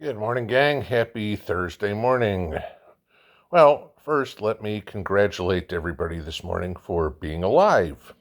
Good morning, gang. Happy Thursday morning. Well, first, let me congratulate everybody this morning for being alive.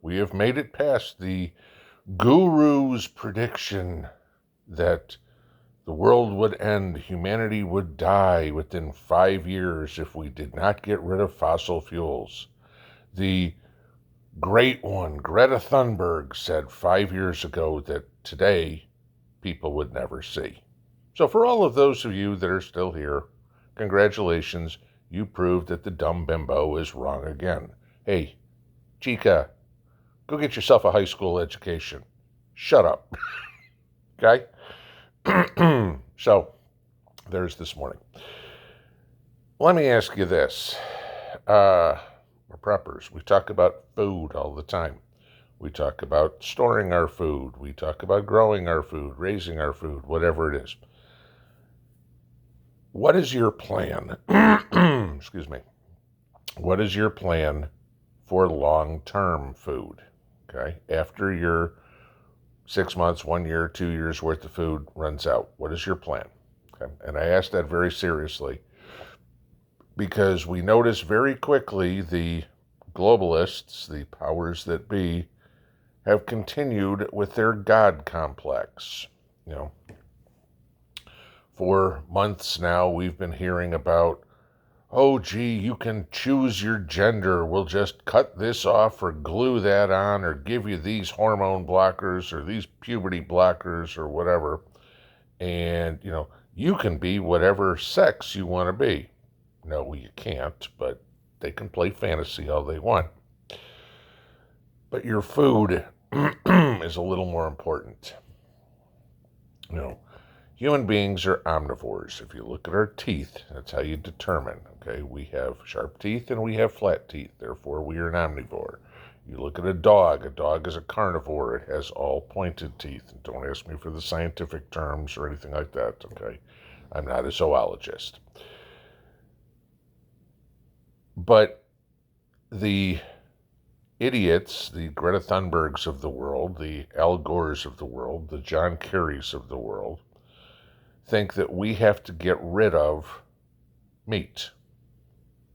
We have made it past the guru's prediction that the world would end, humanity would die within 5 years if we did not get rid of fossil fuels. The great one, Greta Thunberg, said 5 years ago that today people would never see. So for all of those of you that are still here, congratulations, you proved that the dumb bimbo is wrong again. Hey, chica, go get yourself a high school education. Shut up, okay? So, there's this morning. Let me ask you this. We're preppers. We talk about food all the time. We talk about storing our food. We talk about growing our food, raising our food, whatever it is. What is your plan? Excuse me. What is your plan for long-term food? Okay. After your 6 months, 1 year, 2 years worth of food runs out, what is your plan? Okay. And I ask that very seriously because we notice very quickly the globalists, the powers that be, have continued with their God complex. You know, for months now, we've been hearing about, oh, gee, you can choose your gender. We'll just cut this off or glue that on or give you these hormone blockers or these puberty blockers or whatever. And, you can be whatever sex you want to be. No, you can't, but they can play fantasy all they want. But your food is a little more important. Human beings are omnivores. If you look at our teeth, that's how you determine. Okay, we have sharp teeth and we have flat teeth. Therefore, we are an omnivore. You look at a dog is a carnivore. It has all pointed teeth. And don't ask me for the scientific terms or anything like that. Okay, I'm not a zoologist. But the idiots, the Greta Thunbergs of the world, the Al Gores of the world, the John Kerrys of the world, think that we have to get rid of meat.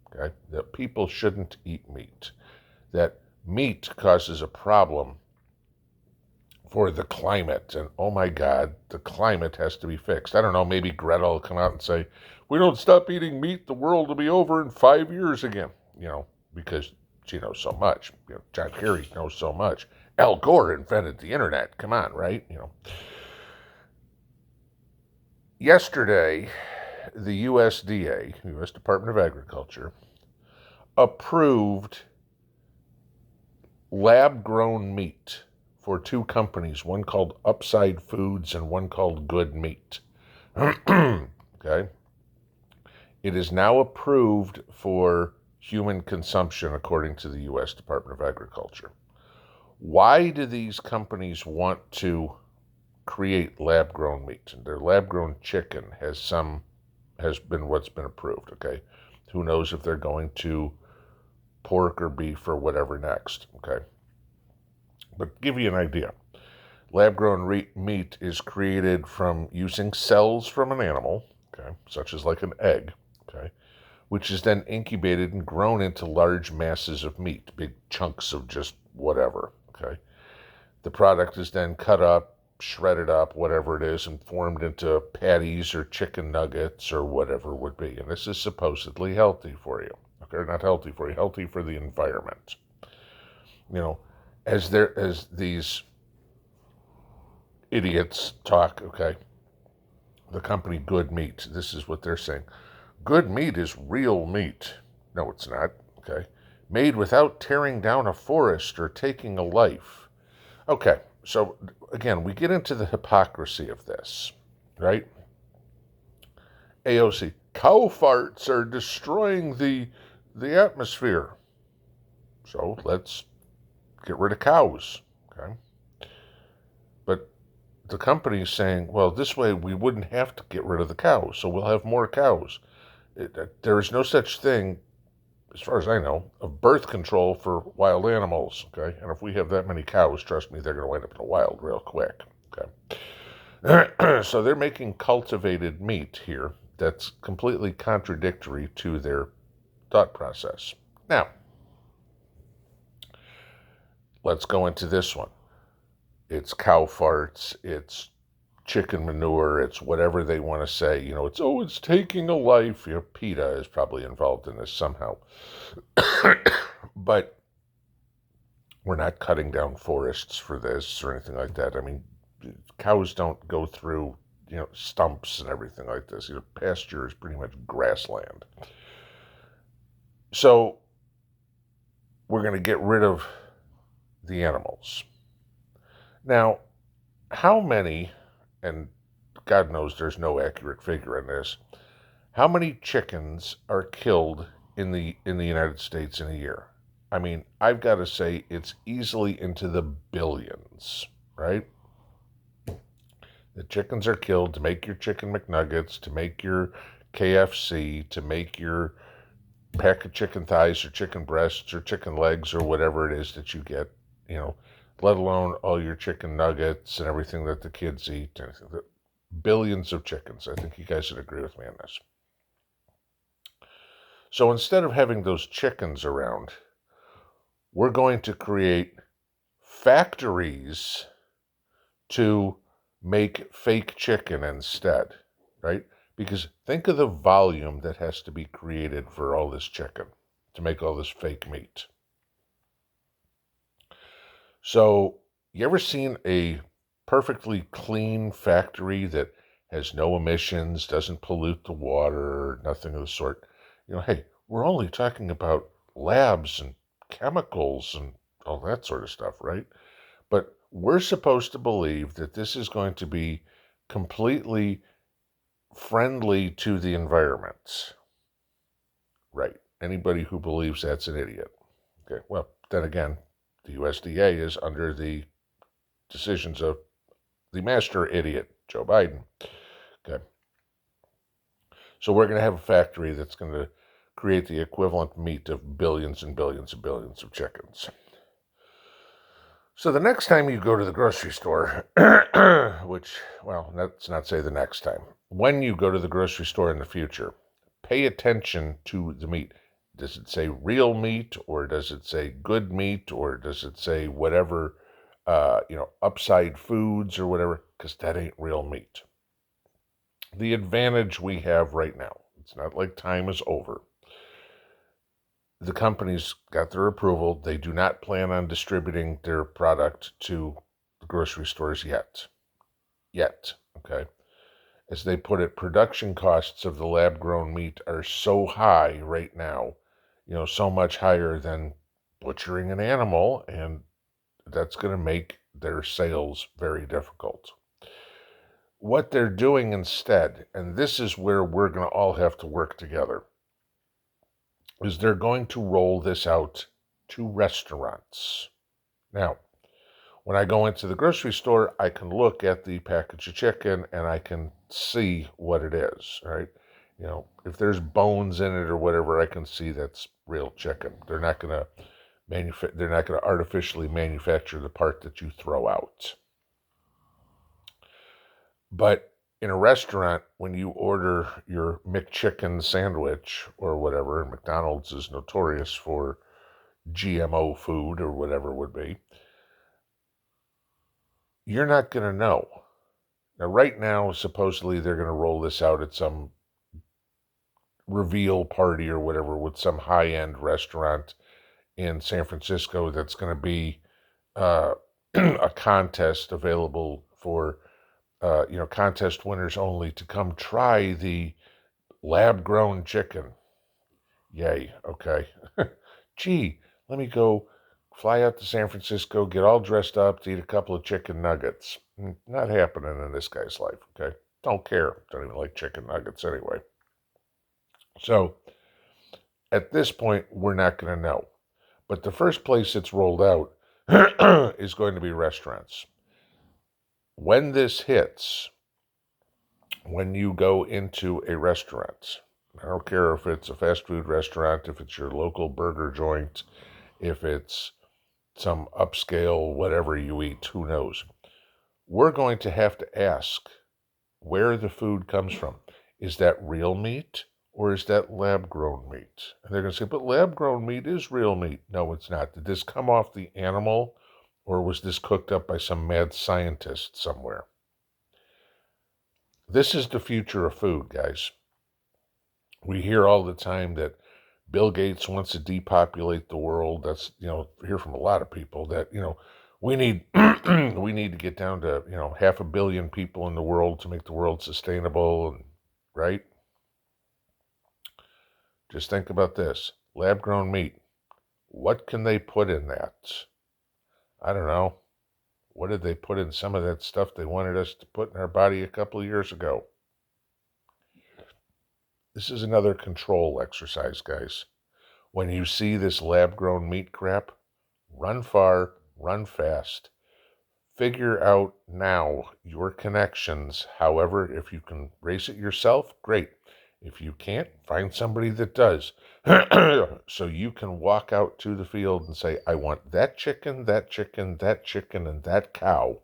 Okay? That people shouldn't eat meat. That meat causes a problem for the climate. And oh my God, the climate has to be fixed. I don't know, maybe Greta will come out and say, we don't stop eating meat, the world will be over in 5 years again. Because she knows so much. John Kerry knows so much. Al Gore invented the internet. Come on, right? Yesterday, the USDA, U.S. Department of Agriculture, approved lab-grown meat for two companies, one called Upside Foods and one called Good Meat. Okay? It is now approved for human consumption according to the U.S. Department of Agriculture. Why do these companies want to create lab-grown meat? And their lab-grown chicken has been what's been approved, okay? Who knows if they're going to pork or beef or whatever next, okay? But to give you an idea, lab-grown meat is created from using cells from an animal, okay, such as like an egg, okay, which is then incubated and grown into large masses of meat, big chunks of just whatever, okay? The product is then cut up, shredded up, whatever it is, and formed into patties or chicken nuggets or whatever it would be. And this is supposedly healthy for you. Okay, not healthy for you, healthy for the environment. As these idiots talk, okay, the company Good Meat, this is what they're saying. Good meat is real meat. No, it's not, okay? Made without tearing down a forest or taking a life. Okay, so again, we get into the hypocrisy of this, right? AOC, cow farts are destroying the atmosphere. So let's get rid of cows, okay? But the company's saying, well, this way we wouldn't have to get rid of the cows, so we'll have more cows. There is no such thing, as far as I know, of birth control for wild animals, okay? And if we have that many cows, trust me, they're going to wind up in the wild real quick, okay? So they're making cultivated meat here that's completely contradictory to their thought process. Now, let's go into this one. It's cow farts, it's chicken manure, it's whatever they want to say. It's taking a life. PETA is probably involved in this somehow. But we're not cutting down forests for this or anything like that. I mean, cows don't go through, stumps and everything like this. Pasture is pretty much grassland. So we're going to get rid of the animals. Now, how many, and God knows there's no accurate figure on this, how many chickens are killed in the United States in a year? I mean, I've got to say it's easily into the billions, right? The chickens are killed to make your chicken McNuggets, to make your KFC, to make your pack of chicken thighs or chicken breasts or chicken legs or whatever it is that you get, let alone all your chicken nuggets and everything that the kids eat. Billions of chickens. I think you guys would agree with me on this. So instead of having those chickens around, we're going to create factories to make fake chicken instead, right? Because think of the volume that has to be created for all this chicken to make all this fake meat. So, you ever seen a perfectly clean factory that has no emissions, doesn't pollute the water, nothing of the sort? Hey, we're only talking about labs and chemicals and all that sort of stuff, right? But we're supposed to believe that this is going to be completely friendly to the environment. Right. Anybody who believes that's an idiot. Okay. Well, then again, the USDA is under the decisions of the master idiot, Joe Biden. Okay. So we're going to have a factory that's going to create the equivalent meat of billions and billions and billions of chickens. So the next time you go to the grocery store, let's not say the next time. When you go to the grocery store in the future, pay attention to the meat. Does it say real meat, or does it say good meat, or does it say whatever, upside foods or whatever? Because that ain't real meat. The advantage we have right now, it's not like time is over. The companies got their approval. They do not plan on distributing their product to the grocery stores yet. Okay? As they put it, production costs of the lab-grown meat are so high right now, so much higher than butchering an animal, and that's going to make their sales very difficult. What they're doing instead, and this is where we're going to all have to work together, is they're going to roll this out to restaurants. Now, when I go into the grocery store, I can look at the package of chicken and I can see what it is, right? If there's bones in it or whatever, I can see that's real chicken. They're not going to artificially manufacture the part that you throw out. But in a restaurant, when you order your McChicken sandwich or whatever, McDonald's is notorious for GMO food or whatever it would be, you're not going to know. Now, right now, supposedly they're going to roll this out at some reveal party or whatever with some high-end restaurant in San Francisco that's going to be a contest available for contest winners only to come try the lab-grown chicken. Yay, okay. Gee, let me go fly out to San Francisco, get all dressed up to eat a couple of chicken nuggets. Not happening in this guy's life, okay? Don't care. Don't even like chicken nuggets anyway. So, at this point, we're not going to know. But the first place it's rolled out is going to be restaurants. When this hits, when you go into a restaurant, I don't care if it's a fast food restaurant, if it's your local burger joint, if it's some upscale whatever you eat, who knows. we're going to have to ask where the food comes from. Is that real meat or is that lab-grown meat? And they're going to say, but lab-grown meat is real meat. No, it's not. Did this come off the animal or was this cooked up by some mad scientist somewhere? This is the future of food, guys. We hear all the time that Bill Gates wants to depopulate the world. That's, hear from a lot of people that, we need we need to get down to, 500 million people in the world to make the world sustainable, and right? Just think about this. Lab-grown meat. What can they put in that? I don't know. What did they put in some of that stuff they wanted us to put in our body a couple of years ago? This is another control exercise, guys. When you see this lab-grown meat crap, run far, run fast. Figure out now your connections. However, if you can race it yourself, great. If you can't, find somebody that does. So you can walk out to the field and say, I want that chicken, that chicken, that chicken, and that cow.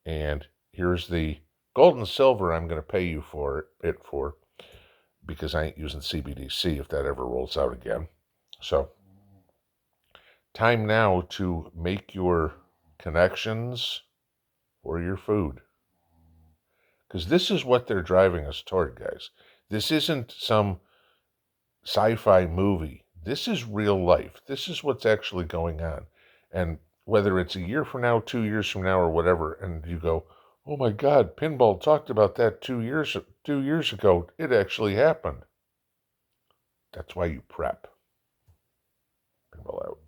And here's the gold and silver I'm going to pay you for because I ain't using CBDC if that ever rolls out again. So, time now to make your connections for your food. Because this is what they're driving us toward, guys. This isn't some sci-fi movie. This is real life. This is what's actually going on. And whether it's a year from now, 2 years from now, or whatever, and you go, oh my God, Pinball talked about that 2 years ago. It actually happened. That's why you prep. Pinball out.